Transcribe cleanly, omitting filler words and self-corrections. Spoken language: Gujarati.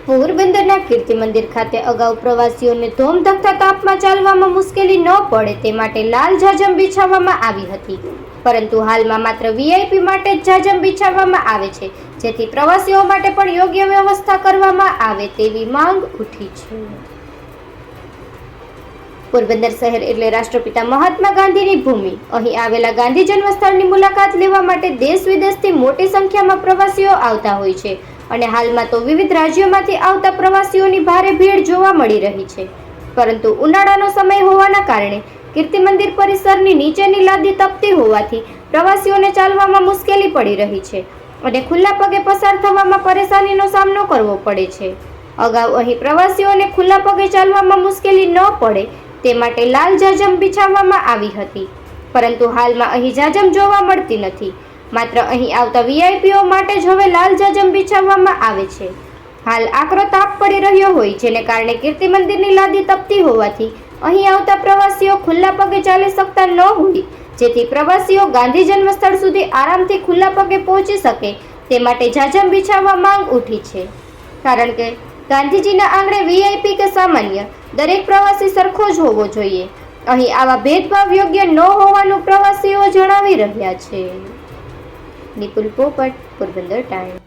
પોરબંદરના કીર્તિ મંદિર ખાતે અગાઉ પ્રવાસીઓને ધોમધખતા તાપમાં ચાલવામાં મુશ્કેલી ન પડે તે માટે લાલ જાજમ બિછાવવામાં આવી હતી, પરંતુ હાલમાં માત્ર વીઆઈપી માટે જ જાજમ બિછાવવામાં આવે છે, જેથી પ્રવાસીઓ માટે પણ યોગ્ય વ્યવસ્થા કરવામાં આવે તેવી માંગ ઉઠી છે. પોરબંદર શહેર એટલે રાષ્ટ્રપિતા મહાત્મા ગાંધીની ભૂમિ. અહીં આવેલા ગાંધી જન્મસ્થળની મુલાકાત લેવા માટે દેશ વિદેશથી મોટી સંખ્યામાં પ્રવાસીઓ આવતા હોય છે અને હાલમાં તો વિવિધ રાજ્યોમાંથી આવતા પ્રવાસીઓની ભારે ભીડ જોવા મળી રહી છે, પરંતુ ઉનાળાનો સમય હોવાના કારણે કીર્તિ મંદિર પરિસરની નીચેની લાદી તપતી હોવાથી પ્રવાસીઓને ચાલવામાં મુશ્કેલી પડી રહી છે અને ખુલ્લા પગે પસાર થવામાં પરેશાનીનો સામનો કરવો પડે છે. અગાઉ અહીં પ્રવાસીઓને ખુલ્લા પગે ચાલવામાં મુશ્કેલી ન પડે તે માટે લાલ જાજમ બિછાવવામાં આવી હતી, પરંતુ હાલમાં અહીં જાજમ જોવા મળતી નથી. માત્ર અહીં આવતા વીઆઈપીઓ માટે જ હવે લાલ જાજમ બિછાવવામાં આવે છે. હાલ આકરો તાપ પડી રહ્યો હોય, જેને કારણે કીર્તિ મંદિરની લાદી તપતી હોવાથી અહીં આવતા પ્રવાસીઓ ખુલ્લા પગે ચાલી શકતા ન હોય, જેથી પ્રવાસીઓ ગાંધી જન્મસ્થળ સુધી આરામથી ખુલ્લા પગે પહોંચી શકે તે માટે જાજમ બિછાવવા માંગ ઉઠી છે. કારણ કે ગાંધીજીના આંગણે વીઆઈપી કે સામાન્ય દરેક પ્રવાસી સરખો જ હોવો જોઈએ. અહીં આવા ભેદભાવ યોગ્ય ન હોવાનું પ્રવાસીઓ જણાવી રહ્યા છે. નિપુલ પોપટ, પોરબંદર ટાઈમ.